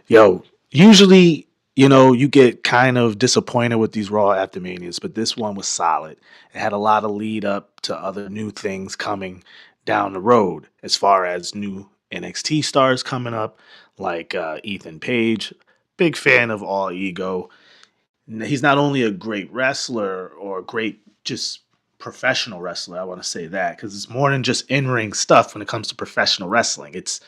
Yo, usually, you get kind of disappointed with these Raw after Manias, but this one was solid. It had a lot of lead up to other new things coming down the road as far as new NXT stars coming up, like Ethan Page. Big fan of All Ego. He's not only a great wrestler or a great just professional wrestler. I want to say that because it's more than just in ring stuff when it comes to professional wrestling. It's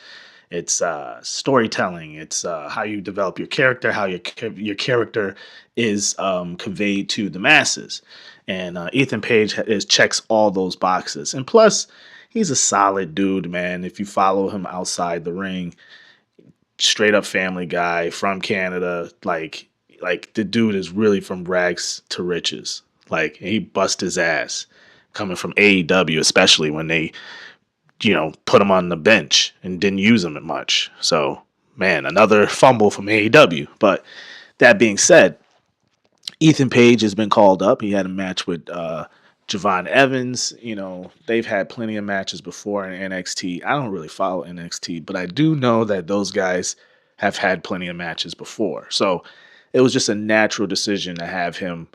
storytelling. It's how you develop your character, how your character is conveyed to the masses. And Ethan Page checks all those boxes. And plus, he's a solid dude, man. If you follow him outside the ring, straight up family guy from Canada. Like the dude is really from rags to riches. Like he bust his ass coming from AEW, especially when they put him on the bench and didn't use him much. So, man, another fumble from AEW. But that being said, Ethan Page has been called up. He had a match with Javon Evans. They've had plenty of matches before in NXT. I don't really follow NXT, but I do know that those guys have had plenty of matches before. So it was just a natural decision to have him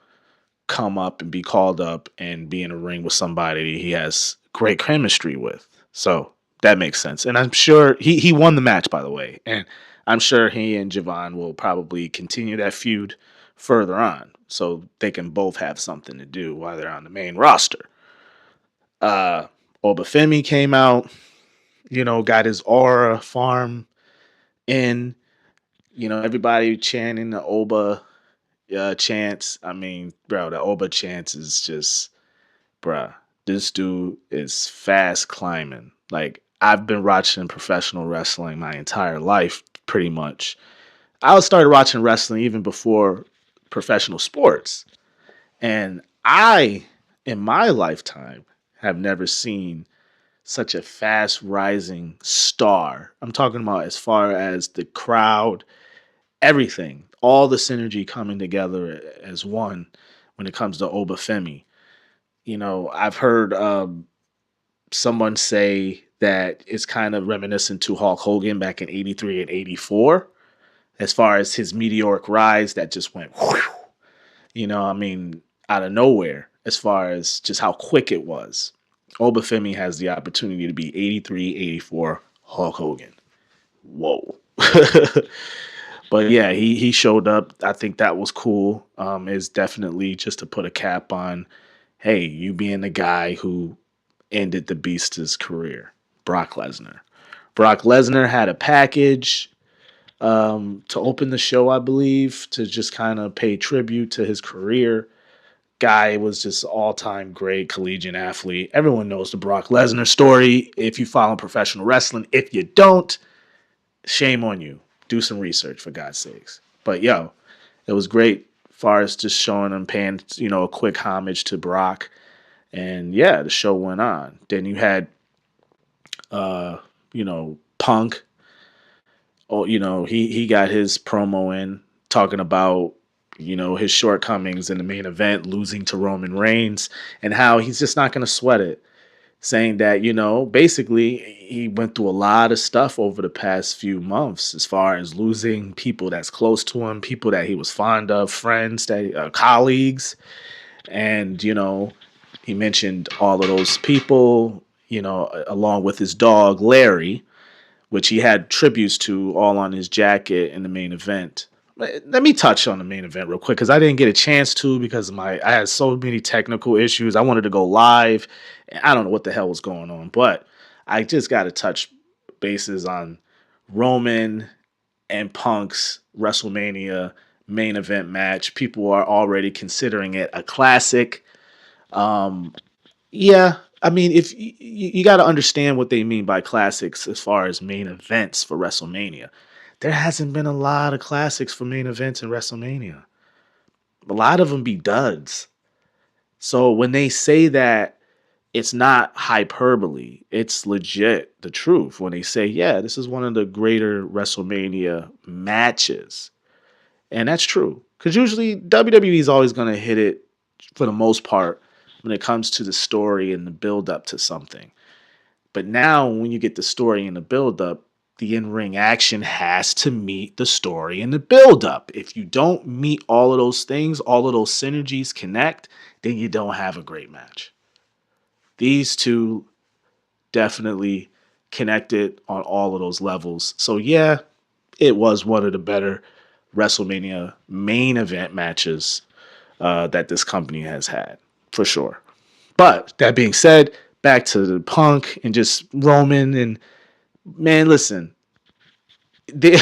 come up and be called up and be in a ring with somebody he has great chemistry with. So that makes sense. And I'm sure he won the match, by the way. And I'm sure he and Javon will probably continue that feud further on so they can both have something to do while they're on the main roster. Obafemi came out, got his aura farm in, everybody chanting the Oba chants. I mean, bro, the Oba chants is just, bruh, this dude is fast climbing. Like, I've been watching professional wrestling my entire life, pretty much. I started watching wrestling even before professional sports. And in my lifetime, have never seen such a fast rising star. I'm talking about as far as the crowd, everything, all the synergy coming together as one when it comes to Obafemi. I've heard someone say that it's kind of reminiscent to Hulk Hogan back in 83 and 84, as far as his meteoric rise that just went, whew, I mean, out of nowhere, as far as just how quick it was. Obafemi has the opportunity to be 83, 84 Hulk Hogan. Whoa. But yeah, he showed up. I think that was cool. Is definitely just to put a cap on, hey, you being the guy who ended the Beast's career, Brock Lesnar. Brock Lesnar had a package to open the show, I believe, to just kind of pay tribute to his career. Guy was just all-time great collegiate athlete. Everyone knows the Brock Lesnar story if you follow professional wrestling. If you don't, shame on you. Do some research, for God's sakes. But yo, it was great as far as just showing him, paying a quick homage to Brock. And yeah, the show went on. Then you had Punk. Oh, he got his promo in talking about his shortcomings in the main event, losing to Roman Reigns, and how he's just not going to sweat it. Saying that, basically he went through a lot of stuff over the past few months as far as losing people that's close to him, people that he was fond of, friends, colleagues. And, he mentioned all of those people, along with his dog, Larry, which he had tributes to all on his jacket in the main event. Let me touch on the main event real quick because I didn't get a chance to because I had so many technical issues. I wanted to go live. And I don't know what the hell was going on, but I just got to touch bases on Roman and Punk's WrestleMania main event match. People are already considering it a classic. Yeah, I mean, if you got to understand what they mean by classics as far as main events for WrestleMania. There hasn't been a lot of classics for main events in WrestleMania. A lot of them be duds. So when they say that, it's not hyperbole. It's legit the truth when they say, yeah, this is one of the greater WrestleMania matches. And that's true. Because usually WWE is always going to hit it for the most part when it comes to the story and the build up to something. But now when you get the story and the build up, the in-ring action has to meet the story and the build-up. If you don't meet all of those things, all of those synergies connect, then you don't have a great match. These two definitely connected on all of those levels. So yeah, it was one of the better WrestleMania main event matches that this company has had, for sure. But that being said, back to the Punk and just Roman and man, listen, they,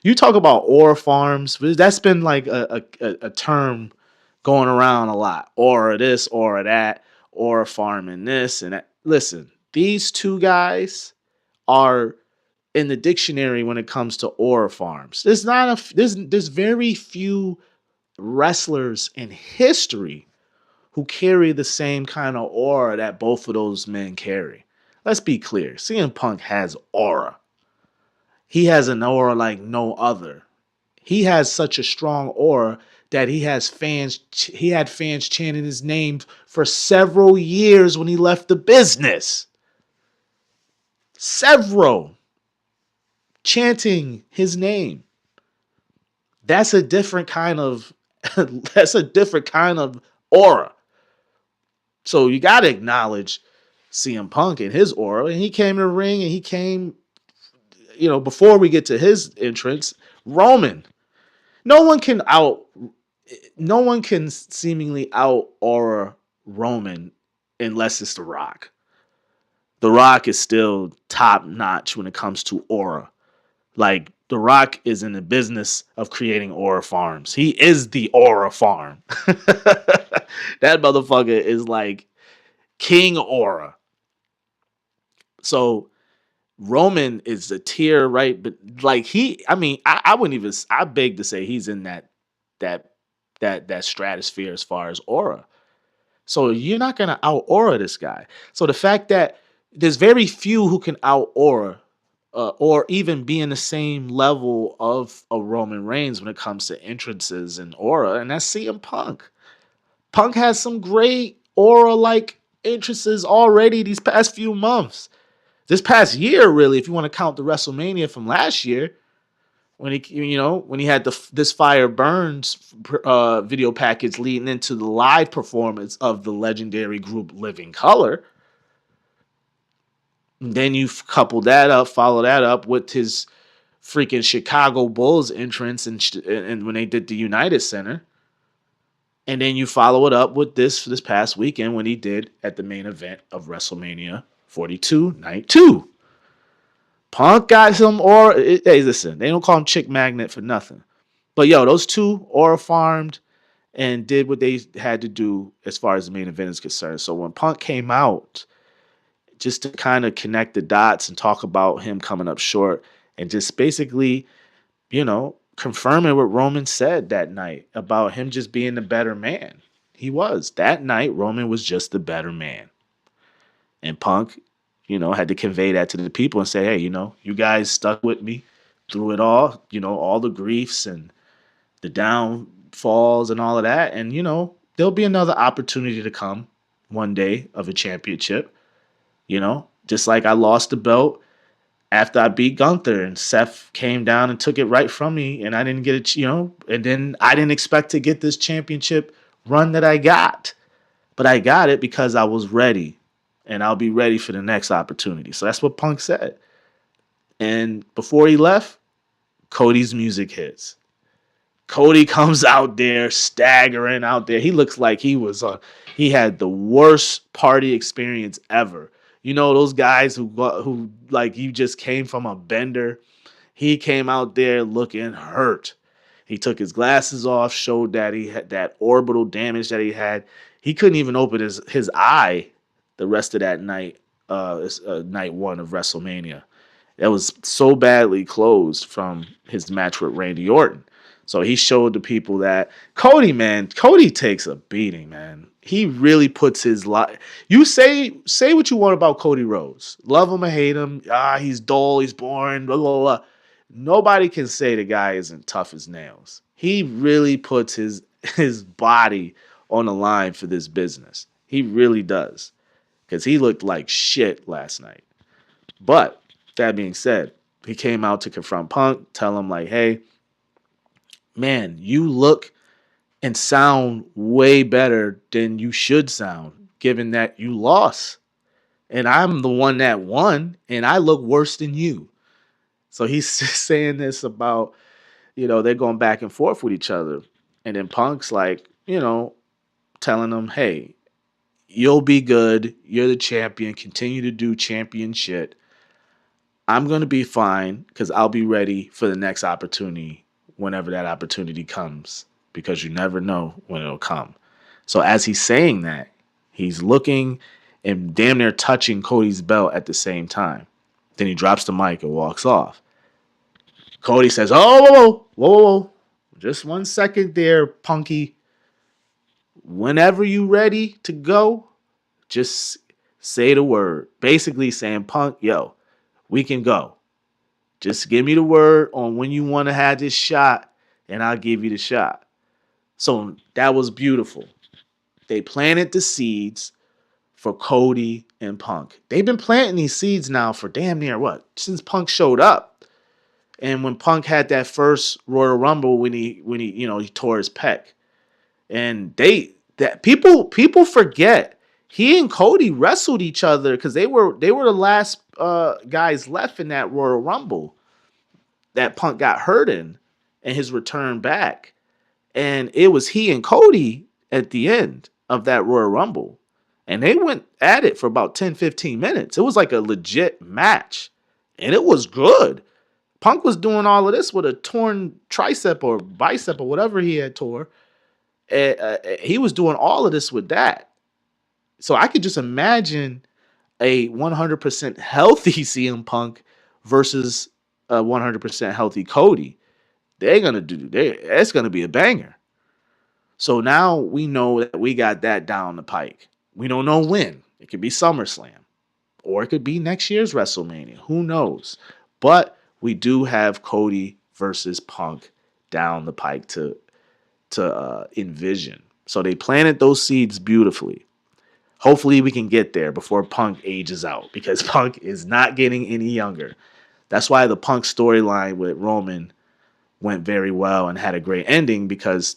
you talk about aura farms. That's been like a term going around a lot. Aura this, aura that, aura farming this and that. Listen, these two guys are in the dictionary when it comes to aura farms. There's very few wrestlers in history who carry the same kind of aura that both of those men carry. Let's be clear. CM Punk has aura. He has an aura like no other. He has such a strong aura that he had fans chanting his name for several years when he left the business. Several chanting his name. That's a different kind of that's a different kind of aura. So you got to acknowledge CM Punk and his aura. And he came in the ring and he came, before we get to his entrance, Roman. No one can out no one can seemingly out aura Roman unless it's The Rock. The Rock is still top notch when it comes to aura. Like The Rock is in the business of creating aura farms. He is the aura farm. That motherfucker is like King Aura. So Roman is a tier, right? But like I wouldn't even. I beg to say he's in that that stratosphere as far as aura. So you're not gonna out aura this guy. So the fact that there's very few who can out aura or even be in the same level of a Roman Reigns when it comes to entrances and aura, and that's CM Punk. Punk has some great aura like entrances already these past few months. This past year, really, if you want to count the WrestleMania from last year, when he had this Fire Burns video package leading into the live performance of the legendary group Living Color. And then you follow that up with his freaking Chicago Bulls entrance and when they did the United Center. And then you follow it up with this past weekend when he did at the main event of WrestleMania 42, Night 2. Punk got some aura. Hey, listen, they don't call him Chick Magnet for nothing. But yo, those two aura farmed and did what they had to do as far as the main event is concerned. So when Punk came out, just to kind of connect the dots and talk about him coming up short and just basically, confirming what Roman said that night about him just being the better man. He was. That night, Roman was just the better man. And Punk, had to convey that to the people and say, hey, you guys stuck with me through it all the griefs and the downfalls and all of that. And, there'll be another opportunity to come one day of a championship, just like I lost the belt after I beat Gunther and Seth came down and took it right from me and I didn't get it, and then I didn't expect to get this championship run that I got. But I got it because I was ready and I'll be ready for the next opportunity. So that's what Punk said. And before he left, Cody's music hits. Cody comes out there, staggering out there. He looks like he had the worst party experience ever. Those guys who like you just came from a bender. He came out there looking hurt. He took his glasses off, showed that he had that orbital damage that he had. He couldn't even open his eye the rest of that night, night one of WrestleMania. It was so badly closed from his match with Randy Orton. So he showed the people that Cody takes a beating, man. He really puts his life. You say what you want about Cody Rhodes. Love him or hate him. He's dull, he's boring, blah, blah, blah. Nobody can say the guy isn't tough as nails. He really puts his body on the line for this business. He really does. Because he looked like shit last night. But that being said, He came out to confront Punk, tell him like, hey, man, you look and sound way better than you should sound, given that you lost. And I'm the one that won, and I look worse than you. So he's saying this about, they're going back and forth with each other. And then Punk's like, telling them, hey, you'll be good. You're the champion. Continue to do champion shit. I'm going to be fine because I'll be ready for the next opportunity whenever that opportunity comes, because you never know when it'll come. So as he's saying that, he's looking and damn near touching Cody's belt at the same time. Then he drops the mic and walks off. Cody says, oh, whoa. Just 1 second there, Punky. Whenever you ready to go, just say the word. Basically saying, Punk, yo, we can go. Just give me the word on when you want to have this shot, and I'll give you the shot. So that was beautiful. They planted the seeds for Cody and Punk. They've been planting these seeds now for damn near what? Since Punk showed up. And when Punk had that first Royal Rumble when he tore his pec. And people forget he and Cody wrestled each other because they were the last guys left in that Royal Rumble that Punk got hurt in and his return back. And it was he and Cody at the end of that Royal Rumble. And they went at it for about 10, 15 minutes. It was like a legit match. And it was good. Punk was doing all of this with a torn tricep or bicep or whatever he had tore. He was doing all of this with that. So I could just imagine a 100% healthy CM Punk versus a 100% healthy Cody. It's going to be a banger. So now we know that we got that down the pike. We don't know when. It could be SummerSlam or it could be next year's WrestleMania. Who knows? But we do have Cody versus Punk down the pike to envision. So they planted those seeds beautifully. Hopefully we can get there before Punk ages out, because Punk is not getting any younger. That's why the Punk storyline with Roman went very well and had a great ending, because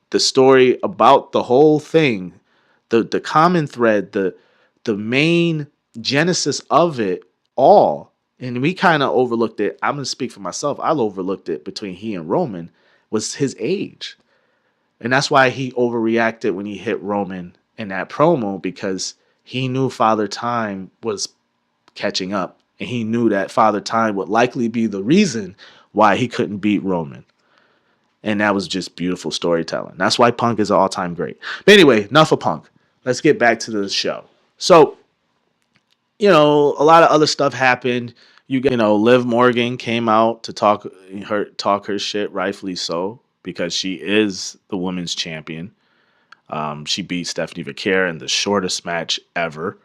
the story about the whole thing, the common thread, the main genesis of it all, and we kind of overlooked it. I'm going to speak for myself. I overlooked it between he and Roman, was his age. And that's why he overreacted when he hit Roman in that promo, because he knew Father Time was catching up. And he knew that Father Time would likely be the reason why he couldn't beat Roman. And that was just beautiful storytelling. That's why Punk is an all-time great. But anyway, enough of Punk. Let's get back to the show. So, a lot of other stuff happened. Liv Morgan came out to talk her shit, rightfully so, because she is the women's champion. She beat Stephanie Vaquer in the shortest match ever.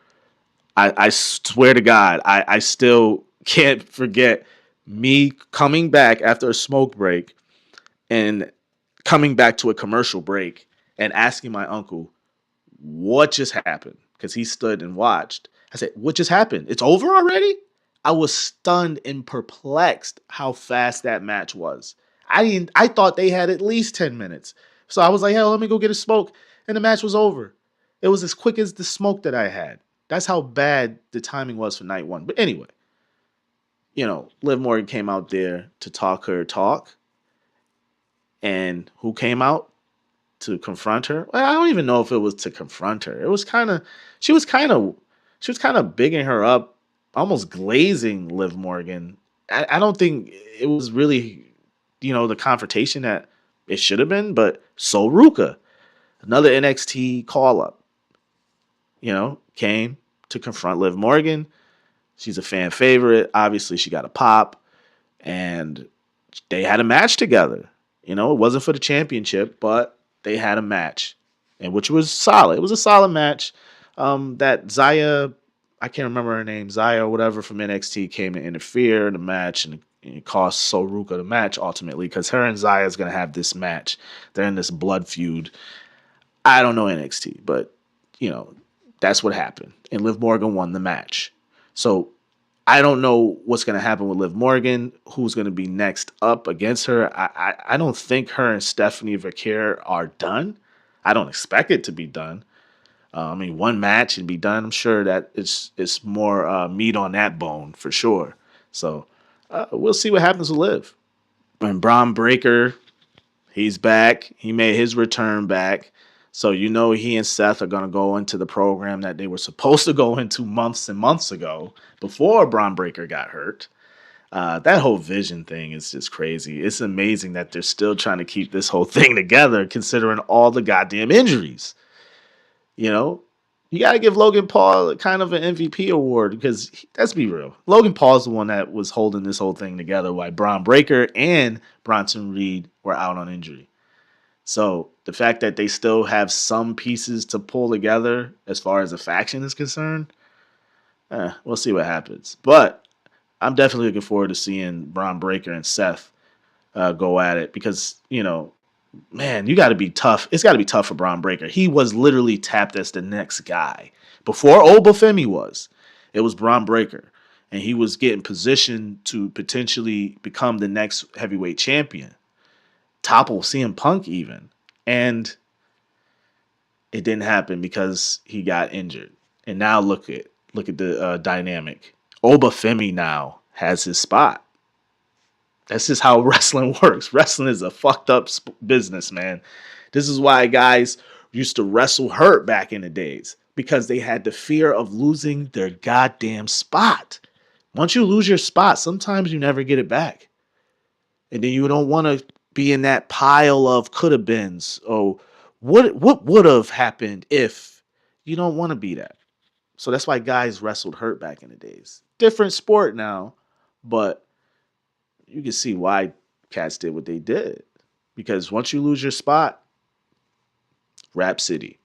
I swear to God, I still can't forget me coming back after a smoke break and coming back to a commercial break and asking my uncle, what just happened? Because he stood and watched. I said, what just happened? It's over already? I was stunned and perplexed how fast that match was. I thought they had at least 10 minutes. So I was like, hell, let me go get a smoke. And the match was over. It was as quick as the smoke that I had. That's how bad the timing was for night one. But anyway, Liv Morgan came out there to talk her talk. And who came out to confront her? Well, I don't even know if it was to confront her. It was she was kind of bigging her up, almost glazing Liv Morgan. I don't think it was really, the confrontation that it should have been, but so Ruka, another NXT call up, came to confront Liv Morgan. She's a fan favorite. Obviously, she got a pop, and they had a match together. It wasn't for the championship, but they had a match, and which was solid. It was a solid match. That Zaya, I can't remember her name, Zaya or whatever from NXT, came to interfere in the match, and it cost Soruka the match ultimately, because her and Zaya is going to have this match. They're in this blood feud. I don't know NXT, but that's what happened. And Liv Morgan won the match. So I don't know what's going to happen with Liv Morgan, who's going to be next up against her. I don't think her and Stephanie Vaquer are done. I don't expect it to be done. I mean, one match and be done. I'm sure that it's more meat on that bone for sure. So we'll see what happens with Liv. And Braun Breaker, he's back. He made his return back. So you know he and Seth are gonna go into the program that they were supposed to go into months and months ago before Braun Breaker got hurt. That whole vision thing is just crazy. It's amazing that they're still trying to keep this whole thing together, considering all the goddamn injuries. You know, you got to give Logan Paul kind of an MVP award because let's be real. Logan Paul's the one that was holding this whole thing together while Braun Breaker and Bronson Reed were out on injury. So the fact that they still have some pieces to pull together as far as the faction is concerned, we'll see what happens. But I'm definitely looking forward to seeing Braun Breaker and Seth go at it because, man, you got to be tough. It's got to be tough for Braun Breaker. He was literally tapped as the next guy. Before Obafemi was, it was Braun Breaker. And he was getting positioned to potentially become the next heavyweight champion. Topple CM Punk even. And it didn't happen because he got injured. And now look at the dynamic. Obafemi now has his spot. That's just how wrestling works. Wrestling is a fucked up business, man. This is why guys used to wrestle hurt back in the days because they had the fear of losing their goddamn spot. Once you lose your spot, sometimes you never get it back. And then you don't want to be in that pile of could have beens. Oh, what would have happened if you don't want to be that. So that's why guys wrestled hurt back in the days. Different sport now, but you can see why cats did what they did. Because once you lose your spot, Rap City.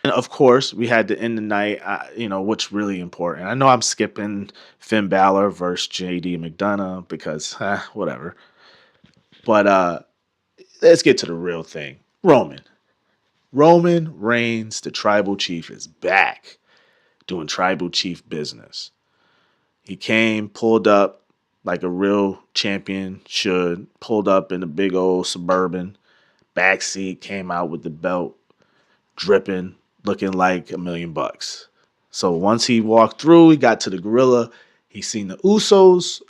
And of course, we had to end the night, what's really important. I know I'm skipping Finn Balor versus JD McDonough because, whatever. But let's get to the real thing. Roman Reigns, the tribal chief, is back doing tribal chief business. He came, pulled up like a real champion should, pulled up in a big old Suburban, backseat, came out with the belt, dripping, looking like $1,000,000. So once he walked through, he got to the gorilla. He seen the Usos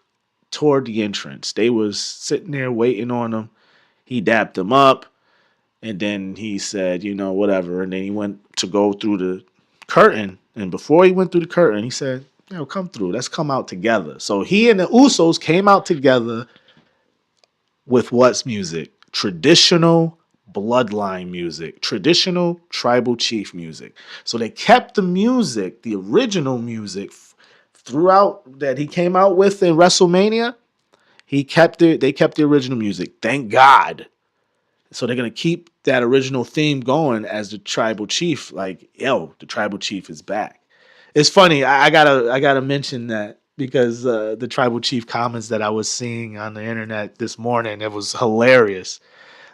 toward the entrance. They was sitting there waiting on him. He dapped them up, and then he said, whatever. And then he went to go through the curtain. And before he went through the curtain, he said, come through. Let's come out together. So he and the Usos came out together with what's music? Traditional bloodline music, traditional tribal chief music. So they kept the music, the original music throughout that he came out with in WrestleMania. They kept the original music. Thank God. So they're going to keep that original theme going as the tribal chief. Like, the tribal chief is back. It's funny. I gotta mention that because the tribal chief comments that I was seeing on the internet this morning, it was hilarious.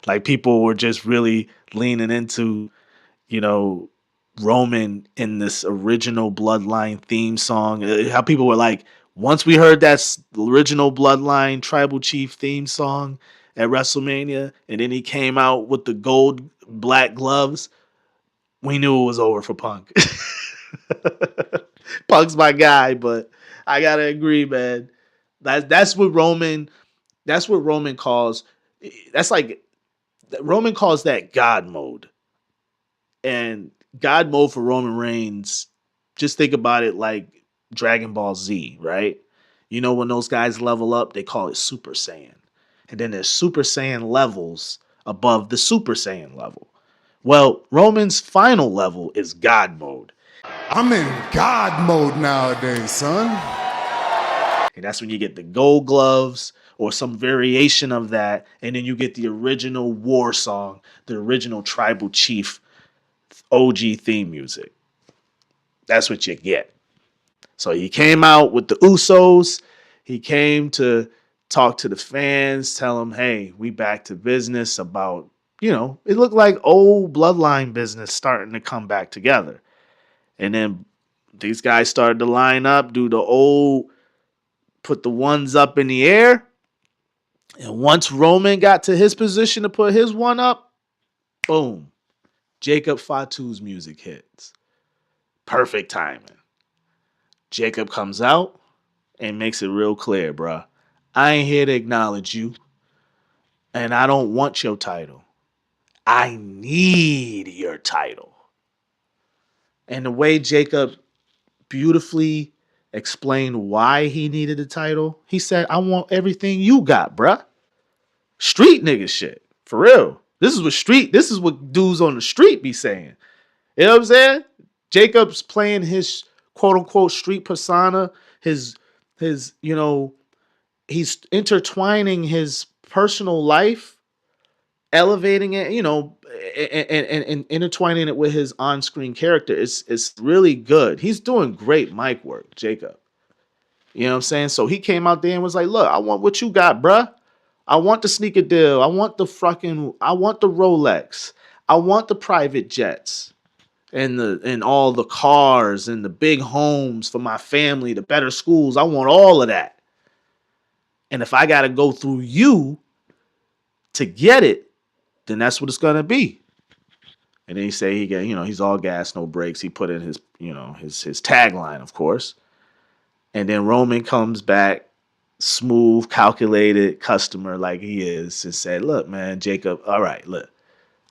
Like people were just really leaning into, Roman in this original Bloodline theme song. How people were like, once we heard that original Bloodline tribal chief theme song at WrestleMania, and then he came out with the gold black gloves, we knew it was over for Punk. Punk's my guy, but I gotta agree, man. That's what Roman. That's what Roman calls. That's like Roman calls that God mode, and God mode for Roman Reigns. Just think about it like Dragon Ball Z, right? When those guys level up, they call it Super Saiyan, and then there's Super Saiyan levels above the Super Saiyan level. Well, Roman's final level is God mode. I'm in God mode nowadays, son. And that's when you get the gold gloves or some variation of that. And then you get the original war song, the original tribal chief OG theme music. That's what you get. So he came out with the Usos. He came to talk to the fans, tell them, hey, we back to business about, it looked like old bloodline business starting to come back together. And then these guys started to line up, do the old put the ones up in the air. And once Roman got to his position to put his one up, boom, Jacob Fatu's music hits. Perfect timing. Jacob comes out and makes it real clear, bruh. I ain't here to acknowledge you, and I don't want your title. I need your title. And the way Jacob beautifully explained why he needed the title, he said, I want everything you got, bruh. Street nigga shit. For real. This is what dudes on the street be saying. You know what I'm saying? Jacob's playing his quote unquote street persona, his he's intertwining his personal life, elevating it, and intertwining it with his on-screen character. It's really good. He's doing great mic work, Jacob. You know what I'm saying? So he came out there and was like, look, I want what you got, bruh. I want the sneaker deal. I want the Rolex. I want the private jets and all the cars and the big homes for my family, the better schools. I want all of that. And if I got to go through you to get it, then that's what it's going to be. And then he say he got, he's all gas, no brakes. He put in his, his tagline, of course. And then Roman comes back, smooth, calculated customer like he is, and said, look, man, Jacob, all right, look,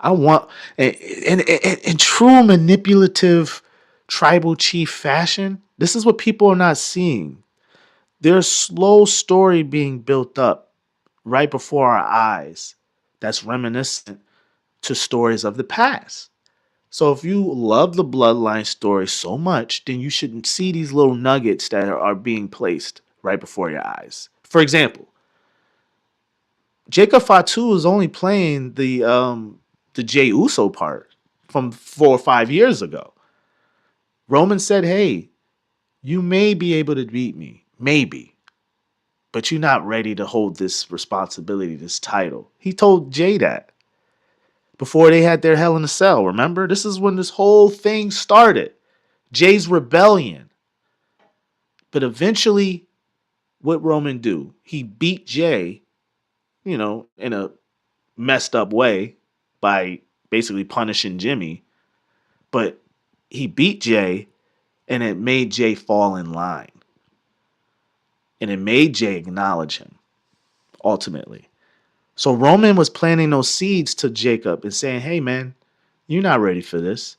I want, in true manipulative tribal chief fashion, this is what people are not seeing. There's slow story being built up right before our eyes that's reminiscent to stories of the past. So if you love the bloodline story so much, then you shouldn't see these little nuggets that are being placed right before your eyes. For example, Jacob Fatu is only playing the Jey Uso part from 4 or 5 years ago. Roman said, "Hey, you may be able to beat me, maybe, but you're not ready to hold this responsibility, this title." He told Jay that before they had their Hell in a Cell. Remember, this is when this whole thing started. Jay's rebellion. But eventually, what Roman do? He beat Jay, in a messed up way by basically punishing Jimmy. But he beat Jay, and it made Jay fall in line. And it made Jay acknowledge him, ultimately. So Roman was planting those seeds to Jacob and saying, hey, man, you're not ready for this.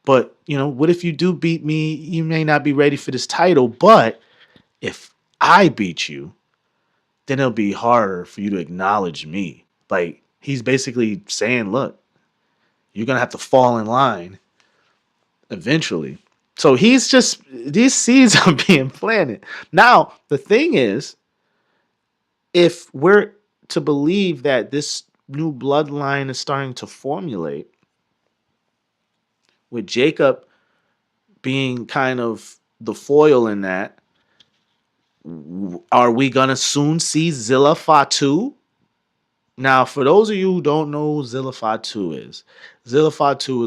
But, what if you do beat me? You may not be ready for this title, but if I beat you, then it'll be harder for you to acknowledge me. Like, he's basically saying, look, you're going to have to fall in line eventually. So these seeds are being planted. Now, the thing is, if we're to believe that this new bloodline is starting to formulate, with Jacob being kind of the foil in that, are we going to soon see Zilla Fatu? Now, for those of you who don't know who Zilla Fatu is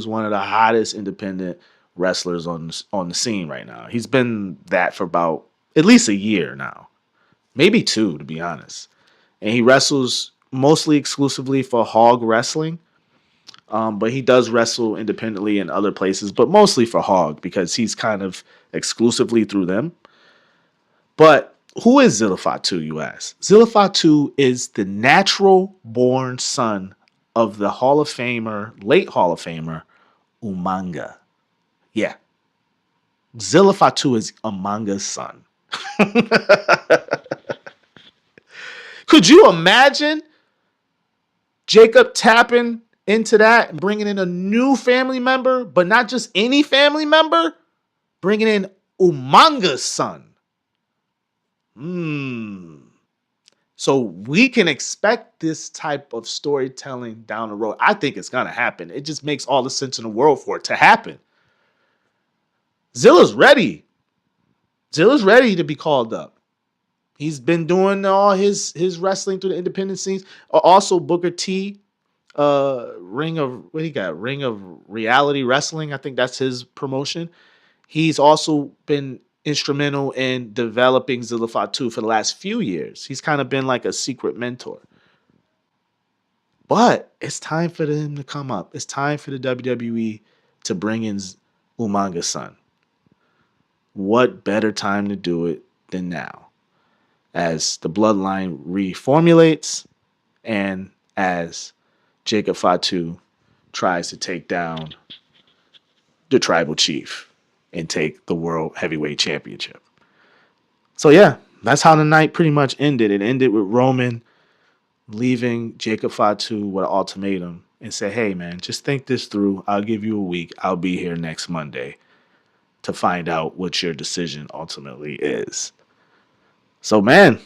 one of the hottest independent wrestlers on the scene right now. He's been that for about at least a year now, maybe two, to be honest. And he wrestles mostly exclusively for Hog Wrestling, but he does wrestle independently in other places, but mostly for Hog because he's kind of exclusively through them. But who is Zilla Fatu, you ask? Zilla Fatu is the natural born son of the late Hall of Famer, Umanga. Yeah. Zilla Fatu is Umanga's son. Could you imagine Jacob tapping into that and bringing in a new family member, but not just any family member, bringing in Umanga's son? So we can expect this type of storytelling down the road. I think it's going to happen. It just makes all the sense in the world for it to happen. Zilla's ready. Zilla's ready to be called up. He's been doing all his wrestling through the independent scenes. Also, Booker T, Ring of Reality Wrestling. I think that's his promotion. He's also been instrumental in developing Zilla Fatu for the last few years. He's kind of been like a secret mentor. But it's time for him to come up. It's time for the WWE to bring in Umanga's son. What better time to do it than now? As the bloodline reformulates and as Jacob Fatu tries to take down the tribal chief and take the world heavyweight championship. So yeah, that's how the night pretty much ended. It ended with Roman leaving Jacob Fatu with an ultimatum and say, hey man, just think this through. I'll give you a week. I'll be here next Monday to find out what your decision ultimately is. So man,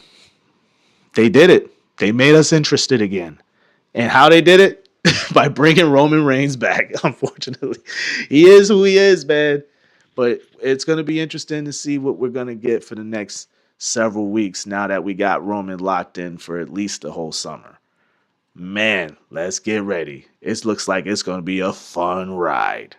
they did it. They made us interested again. And how they did it? By bringing Roman Reigns back, unfortunately. He is who he is, man. But it's going to be interesting to see what we're going to get for the next several weeks now that we got Roman locked in for at least the whole summer. Man, let's get ready. It looks like it's going to be a fun ride.